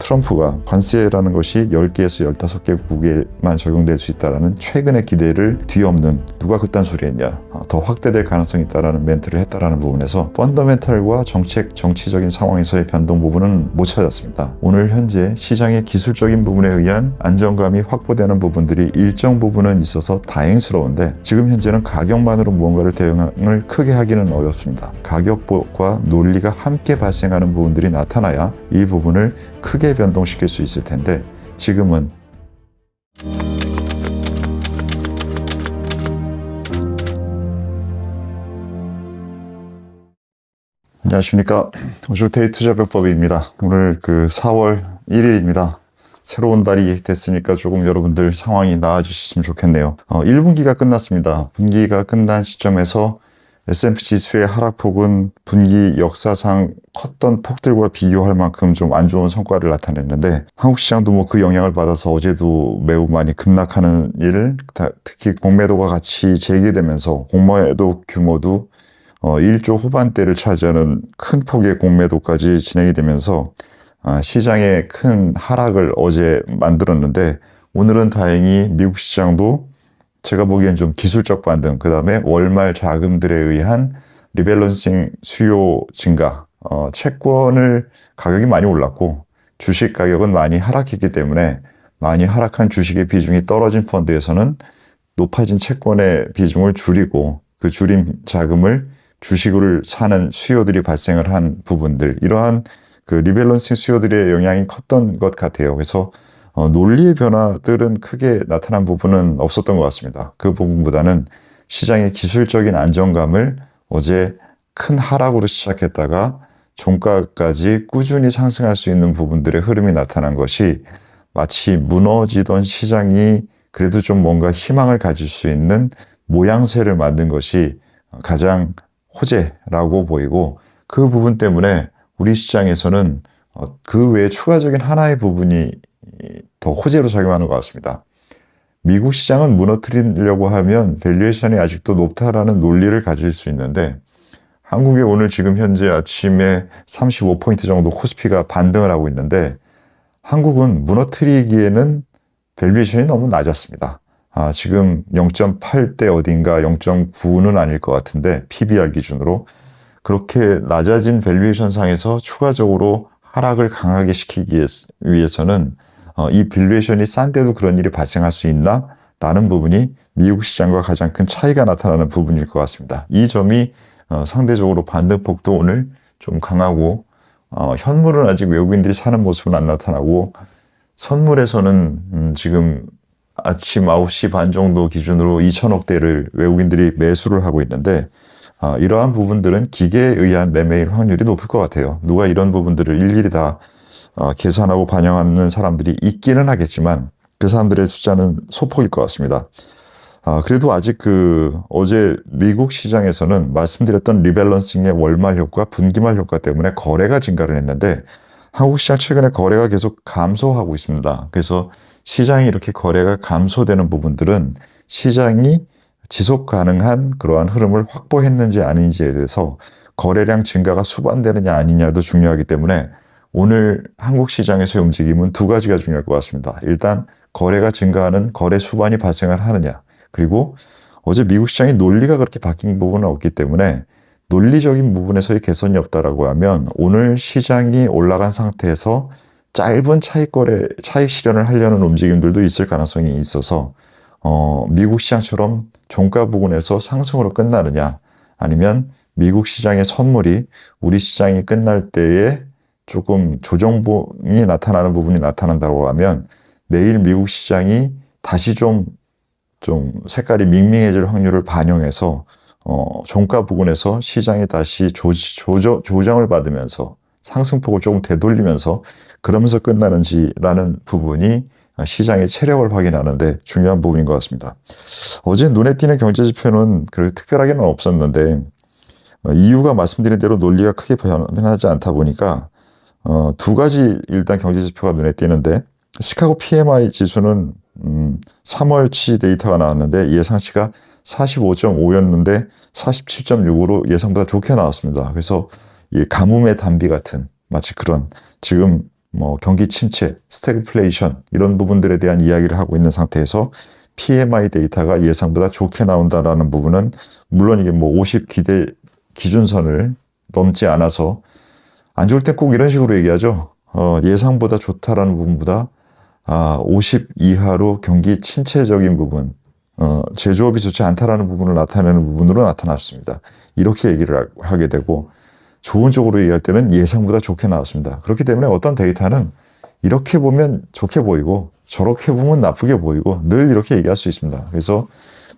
트럼프가 관세라는 것이 10개에서 15개국에만 적용될 수 있다는 최근의 기대를 뒤엎는 누가 그딴 소리 했냐, 더 확대될 가능성이 있다는 멘트를 했다는 부분에서 펀더멘탈과 정치적인 상황에서의 변동 부분은 못 찾았습니다. 오늘 현재 시장의 기술적인 부분에 의한 안정감이 확보되는 부분들이 일정 부분은 있어서 다행스러운데 지금 현재는 가격만으로 무언가를 대응을 크게 하기는 어렵습니다. 가격과 논리가 함께 발생하는 부분들이 나타나야 이 부분을 크게 변동시킬 수 있을 텐데 지금은 안녕하십니까. 오쇼테이 투자병법입니다. 오늘 4월 1일입니다. 새로운 달이 됐으니까 조금 여러분들 상황이 나아지셨으면 좋겠네요. 1분기가 끝났습니다. 분기가 끝난 시점에서 S&P 지수의 하락폭은 분기 역사상 컸던 폭들과 비교할 만큼 좀 안 좋은 성과를 나타냈는데 한국 시장도 그 영향을 받아서 어제도 매우 많이 급락하는 일, 특히 공매도가 같이 재개되면서 공매도 규모도 1조 후반대를 차지하는 큰 폭의 공매도까지 진행이 되면서 시장에 큰 하락을 어제 만들었는데 오늘은 다행히 미국 시장도 제가 보기엔 좀 기술적 반등, 그 다음에 월말 자금들에 의한 리밸런싱 수요 증가, 채권을 가격이 많이 올랐고 주식 가격은 많이 하락했기 때문에 많이 하락한 주식의 비중이 떨어진 펀드에서는 높아진 채권의 비중을 줄이고 그 줄인 자금을 주식을 사는 수요들이 발생을 한 부분들, 이러한 리밸런싱 수요들의 영향이 컸던 것 같아요. 그래서 논리의 변화들은 크게 나타난 부분은 없었던 것 같습니다. 그 부분보다는 시장의 기술적인 안정감을 어제 큰 하락으로 시작했다가 종가까지 꾸준히 상승할 수 있는 부분들의 흐름이 나타난 것이 마치 무너지던 시장이 그래도 좀 뭔가 희망을 가질 수 있는 모양새를 만든 것이 가장 호재라고 보이고, 그 부분 때문에 우리 시장에서는 그 외에 추가적인 하나의 부분이 더 호재로 작용하는 것 같습니다. 미국 시장은 무너뜨리려고 하면 밸류에이션이 아직도 높다라는 논리를 가질 수 있는데 한국에 오늘 지금 현재 아침에 35포인트 정도 코스피가 반등을 하고 있는데 한국은 무너뜨리기에는 밸류에이션이 너무 낮았습니다. 지금 0.8대 어딘가 0.9는 아닐 것 같은데 PBR 기준으로 그렇게 낮아진 밸류에이션 상에서 추가적으로 하락을 강하게 시키기 위해서는 이 밸류에이션이 싼데도 그런 일이 발생할 수 있나? 라는 부분이 미국 시장과 가장 큰 차이가 나타나는 부분일 것 같습니다. 이 점이 상대적으로 반등폭도 오늘 좀 강하고 현물은 아직 외국인들이 사는 모습은 안 나타나고 선물에서는 지금 아침 9시 반 정도 기준으로 2천억대를 외국인들이 매수를 하고 있는데 이러한 부분들은 기계에 의한 매매일 확률이 높을 것 같아요. 누가 이런 부분들을 일일이 다 계산하고 반영하는 사람들이 있기는 하겠지만 그 사람들의 숫자는 소폭일 것 같습니다. 그래도 아직 어제 미국 시장에서는 말씀드렸던 리밸런싱의 월말 효과, 분기말 효과 때문에 거래가 증가를 했는데 한국 시장 최근에 거래가 계속 감소하고 있습니다. 그래서 시장이 이렇게 거래가 감소되는 부분들은 시장이 지속 가능한 그러한 흐름을 확보했는지 아닌지에 대해서 거래량 증가가 수반되느냐 아니냐도 중요하기 때문에 오늘 한국 시장에서의 움직임은 두 가지가 중요할 것 같습니다. 일단 거래가 증가하는 거래 수반이 발생을 하느냐, 그리고 어제 미국 시장의 논리가 그렇게 바뀐 부분은 없기 때문에 논리적인 부분에서의 개선이 없다라고 하면 오늘 시장이 올라간 상태에서 짧은 차익 실현을 하려는 움직임들도 있을 가능성이 있어서 미국 시장처럼 종가 부근에서 상승으로 끝나느냐, 아니면 미국 시장의 선물이 우리 시장이 끝날 때에 조금 조정이 나타나는 부분이 나타난다고 하면 내일 미국 시장이 다시 좀 색깔이 밍밍해질 확률을 반영해서 종가 부근에서 시장이 다시 조정을 받으면서 상승폭을 조금 되돌리면서 그러면서 끝나는지라는 부분이 시장의 체력을 확인하는데 중요한 부분인 것 같습니다. 어제 눈에 띄는 경제 지표는 그렇게 특별하게는 없었는데 이유가 말씀드린 대로 논리가 크게 변하지 않다 보니까 두 가지 일단 경제 지표가 눈에 띄는데 시카고 PMI 지수는 3월치 데이터가 나왔는데 예상치가 45.5였는데 47.6으로 예상보다 좋게 나왔습니다. 그래서 이 가뭄의 단비 같은 마치 그런 지금 뭐 경기 침체, 스태그플레이션 이런 부분들에 대한 이야기를 하고 있는 상태에서 PMI 데이터가 예상보다 좋게 나온다라는 부분은 물론 이게 뭐 50 기준선을 넘지 않아서 안 좋을 때 꼭 이런 식으로 얘기하죠. 예상보다 좋다라는 부분보다 50 이하로 경기 침체적인 부분, 제조업이 좋지 않다라는 부분을 나타내는 부분으로 나타났습니다. 이렇게 얘기를 하게 되고 좋은 쪽으로 얘기할 때는 예상보다 좋게 나왔습니다. 그렇기 때문에 어떤 데이터는 이렇게 보면 좋게 보이고 저렇게 보면 나쁘게 보이고 늘 이렇게 얘기할 수 있습니다. 그래서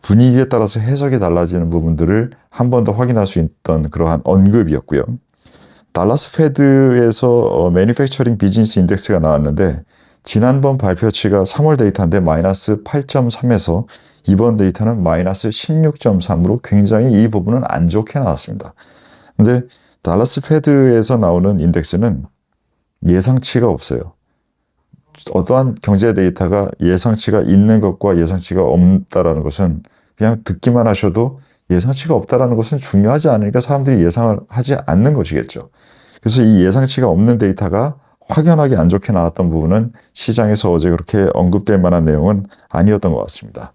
분위기에 따라서 해석이 달라지는 부분들을 한 번 더 확인할 수 있던 그러한 언급이었고요. 달라스 페드에서 매니팩처링 비즈니스 인덱스가 나왔는데 지난번 발표치가 3월 데이터인데 마이너스 8.3에서 이번 데이터는 마이너스 16.3으로 굉장히 이 부분은 안 좋게 나왔습니다. 근데 달라스 페드에서 나오는 인덱스는 예상치가 없어요. 어떠한 경제 데이터가 예상치가 있는 것과 예상치가 없다라는 것은 그냥 듣기만 하셔도 예상치가 없다라는 것은 중요하지 않으니까 사람들이 예상을 하지 않는 것이겠죠. 그래서 이 예상치가 없는 데이터가 확연하게 안 좋게 나왔던 부분은 시장에서 어제 그렇게 언급될 만한 내용은 아니었던 것 같습니다.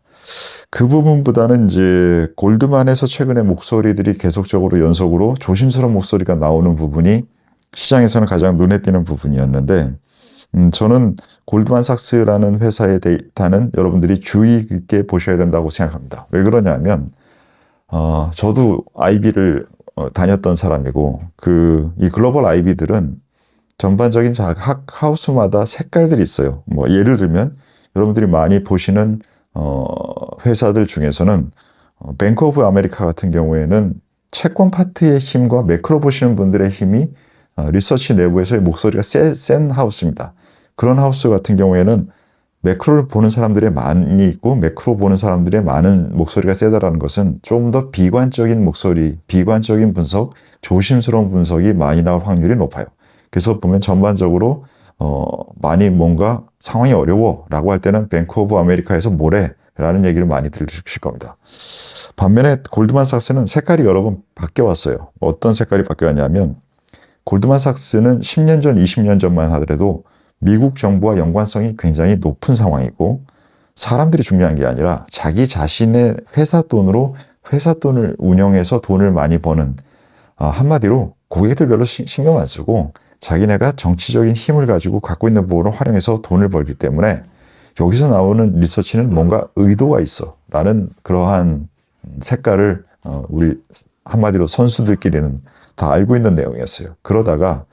그 부분보다는 이제 골드만에서 최근에 목소리들이 계속적으로 연속으로 조심스러운 목소리가 나오는 부분이 시장에서는 가장 눈에 띄는 부분이었는데 저는 골드만삭스라는 회사의 데이터는 여러분들이 주의 깊게 보셔야 된다고 생각합니다. 왜 그러냐면 저도 IB를 다녔던 사람이고 이 글로벌 IB들은 전반적인 각 하우스마다 색깔들이 있어요. 뭐 예를 들면 여러분들이 많이 보시는 회사들 중에서는 뱅크 오브 아메리카 같은 경우에는 채권 파트의 힘과 매크로 보시는 분들의 힘이 리서치 내부에서의 목소리가 센 하우스입니다. 그런 하우스 같은 경우에는 매크로를 보는 사람들이 많이 있고 매크로 보는 사람들의 많은 목소리가 세다라는 것은 좀 더 비관적인 목소리, 비관적인 분석, 조심스러운 분석이 많이 나올 확률이 높아요. 그래서 보면 전반적으로 많이 뭔가 상황이 어려워라고 할 때는 뱅크 오브 아메리카에서 뭐래라는 얘기를 많이 들으실 겁니다. 반면에 골드만삭스는 색깔이 여러 번 바뀌어왔어요. 어떤 색깔이 바뀌었냐면 골드만삭스는 10년 전, 20년 전만 하더라도 미국 정부와 연관성이 굉장히 높은 상황이고 사람들이 중요한 게 아니라 자기 자신의 회사 돈으로 회사 돈을 운영해서 돈을 많이 버는 한마디로 고객들 별로 신경 안 쓰고 자기네가 정치적인 힘을 가지고 갖고 있는 부분을 활용해서 돈을 벌기 때문에 여기서 나오는 리서치는 뭔가 의도가 있어 라는 그러한 색깔을 우리 한마디로 선수들끼리는 다 알고 있는 내용이었어요. 그러다가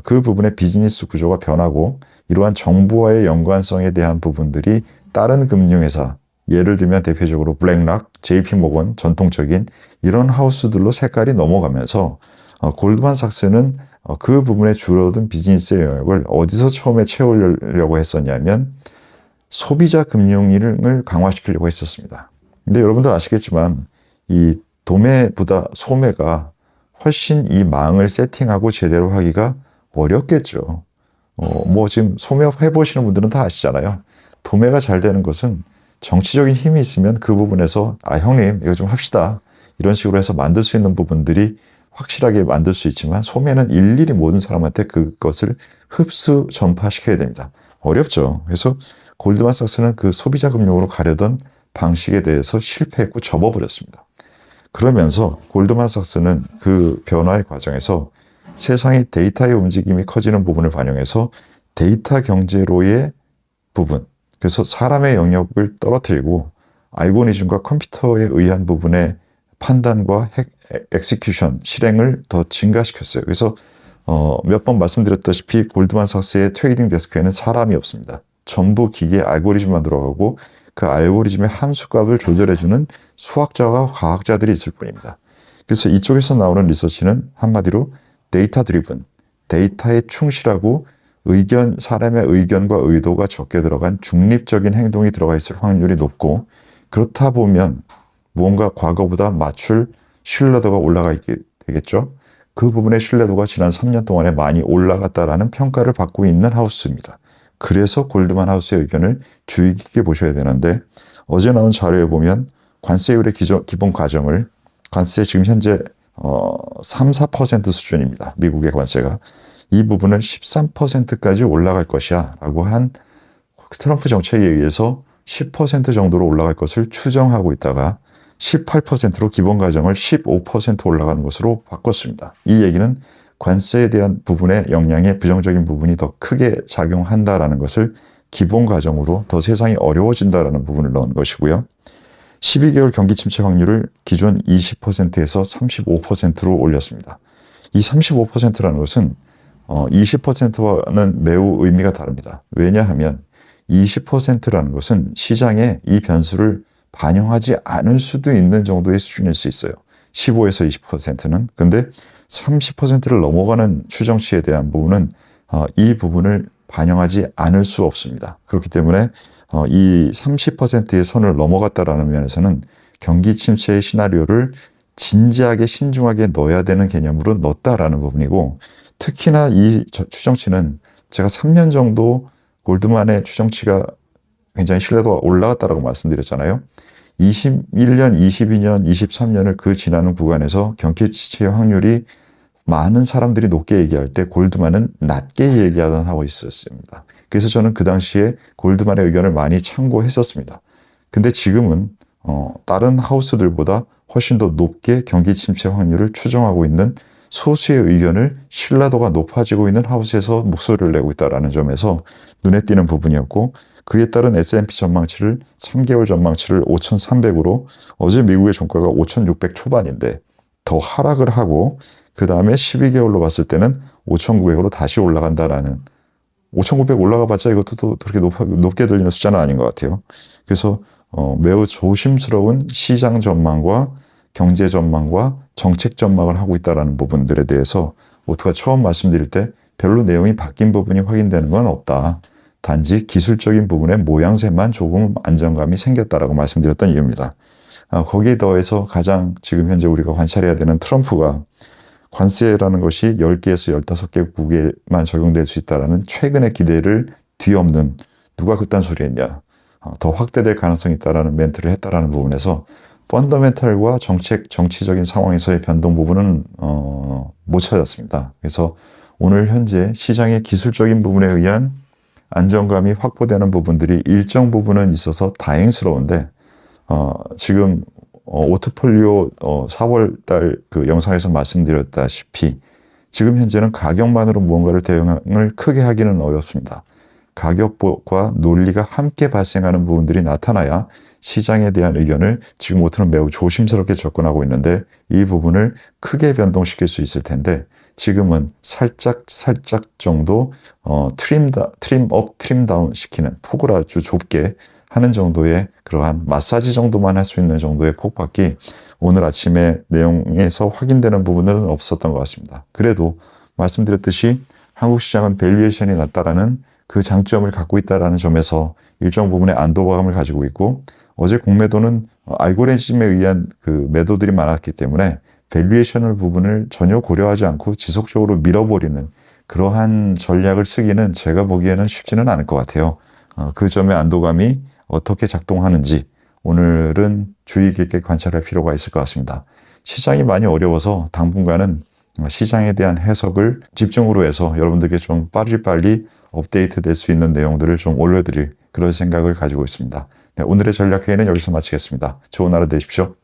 그 부분의 비즈니스 구조가 변하고 이러한 정부와의 연관성에 대한 부분들이 다른 금융회사, 예를 들면 대표적으로 블랙락, JP모건 전통적인 이런 하우스들로 색깔이 넘어가면서 골드만삭스는 그 부분에 줄어든 비즈니스의 영역을 어디서 처음에 채우려고 했었냐면 소비자 금융을 강화시키려고 했었습니다. 근데 여러분들 아시겠지만 이 도매보다 소매가 훨씬 이 망을 세팅하고 제대로 하기가 어렵겠죠. 뭐 지금 소매업 해보시는 분들은 다 아시잖아요. 도매가 잘 되는 것은 정치적인 힘이 있으면 그 부분에서 형님 이거 좀 합시다 이런 식으로 해서 만들 수 있는 부분들이 확실하게 만들 수 있지만 소매는 일일이 모든 사람한테 그것을 흡수 전파시켜야 됩니다. 어렵죠. 그래서 골드만삭스는 그 소비자 금융으로 가려던 방식에 대해서 실패했고 접어버렸습니다. 그러면서 골드만삭스는 그 변화의 과정에서 세상의 데이터의 움직임이 커지는 부분을 반영해서 데이터 경제로의 부분, 그래서 사람의 영역을 떨어뜨리고 알고리즘과 컴퓨터에 의한 부분의 판단과 엑시큐션, 실행을 더 증가시켰어요. 그래서 몇 번 말씀드렸다시피 골드만삭스의 트레이딩 데스크에는 사람이 없습니다. 전부 기계 알고리즘만 들어가고 그 알고리즘의 함수값을 조절해주는 수학자와 과학자들이 있을 뿐입니다. 그래서 이쪽에서 나오는 리서치는 한마디로 데이터 드리븐, 데이터에 충실하고 사람의 의견과 의도가 적게 들어간 중립적인 행동이 들어가 있을 확률이 높고 그렇다 보면 무언가 과거보다 맞출 신뢰도가 올라가 있게 되겠죠. 그 부분의 신뢰도가 지난 3년 동안에 많이 올라갔다라는 평가를 받고 있는 하우스입니다. 그래서 골드만 하우스의 의견을 주의 깊게 보셔야 되는데 어제 나온 자료에 보면 관세율의 기본 가정을 관세 지금 현재 3, 4% 수준입니다. 미국의 관세가. 이 부분을 13%까지 올라갈 것이야 라고 한 트럼프 정책에 의해서 10% 정도로 올라갈 것을 추정하고 있다가 18%로 기본 가정을 15% 올라가는 것으로 바꿨습니다. 이 얘기는 관세에 대한 부분의 영향에 부정적인 부분이 더 크게 작용한다라는 것을 기본 가정으로 더 세상이 어려워진다라는 부분을 넣은 것이고요. 12개월 경기 침체 확률을 기존 20%에서 35%로 올렸습니다. 이 35%라는 것은 20%와는 매우 의미가 다릅니다. 왜냐하면 20%라는 것은 시장에 이 변수를 반영하지 않을 수도 있는 정도의 수준일 수 있어요. 15에서 20%는. 근데 30%를 넘어가는 추정치에 대한 부분은 이 부분을 반영하지 않을 수 없습니다. 그렇기 때문에 이 30%의 선을 넘어갔다라는 면에서는 경기 침체의 시나리오를 진지하게 신중하게 넣어야 되는 개념으로 넣었다라는 부분이고, 특히나 이 추정치는 제가 3년 정도 골드만의 추정치가 굉장히 신뢰도가 올라갔다라고 말씀드렸잖아요. 21년, 22년, 23년을 그 지나는 구간에서 경기 침체 확률이 많은 사람들이 높게 얘기할 때 골드만은 낮게 얘기하던 하고 있었습니다. 그래서 저는 그 당시에 골드만의 의견을 많이 참고했었습니다. 근데 지금은 다른 하우스들보다 훨씬 더 높게 경기 침체 확률을 추정하고 있는 소수의 의견을 신뢰도가 높아지고 있는 하우스에서 목소리를 내고 있다는 점에서 눈에 띄는 부분이었고, 그에 따른 S&P 전망치를 3개월 전망치를 5,300으로, 어제 미국의 종가가 5,600 초반인데 더 하락을 하고, 그 다음에 12개월로 봤을 때는 5,900으로 다시 올라간다라는, 5,900 올라가 봤자 이것도 또 그렇게 높게 들리는 숫자는 아닌 것 같아요. 그래서 매우 조심스러운 시장 전망과 경제 전망과 정책 전망을 하고 있다는 부분들에 대해서 오트가 처음 말씀드릴 때 별로 내용이 바뀐 부분이 확인되는 건 없다. 단지 기술적인 부분의 모양새만 조금 안정감이 생겼다라고 말씀드렸던 이유입니다. 거기에 더해서 가장 지금 현재 우리가 관찰해야 되는 트럼프가 관세라는 것이 10개에서 15개국에만 적용될 수 있다는 최근의 기대를 뒤엎는, 누가 그딴 소리 했냐, 더 확대될 가능성이 있다는 멘트를 했다는 부분에서 펀더멘탈과 정치적인 상황에서의 변동 부분은 못 찾았습니다. 그래서 오늘 현재 시장의 기술적인 부분에 의한 안정감이 확보되는 부분들이 일정 부분은 있어서 다행스러운데, 지금 오트폴리오 4월달 그 영상에서 말씀드렸다시피 지금 현재는 가격만으로 무언가를 대응을 크게 하기는 어렵습니다. 가격과 논리가 함께 발생하는 부분들이 나타나야 시장에 대한 의견을 지금 오트는 매우 조심스럽게 접근하고 있는데, 이 부분을 크게 변동시킬 수 있을 텐데 지금은 살짝 정도 트림업, 트림다운 시키는, 폭을 아주 좁게 하는 정도의 그러한 마사지 정도만 할 수 있는 정도의 폭밖에 오늘 아침에 내용에서 확인되는 부분은 없었던 것 같습니다. 그래도 말씀드렸듯이 한국 시장은 밸류에이션이 낮다라는 그 장점을 갖고 있다는 점에서 일정 부분의 안도감을 가지고 있고, 어제 공매도는 알고리즘에 의한 그 매도들이 많았기 때문에 밸류에이션을 부분을 전혀 고려하지 않고 지속적으로 밀어버리는 그러한 전략을 쓰기는 제가 보기에는 쉽지는 않을 것 같아요. 그 점의 안도감이 어떻게 작동하는지 오늘은 주의 깊게 관찰할 필요가 있을 것 같습니다. 시장이 많이 어려워서 당분간은 시장에 대한 해석을 집중으로 해서 여러분들께 좀 빨리 업데이트 될 수 있는 내용들을 좀 올려드릴 그런 생각을 가지고 있습니다. 네, 오늘의 전략회의는 여기서 마치겠습니다. 좋은 하루 되십시오.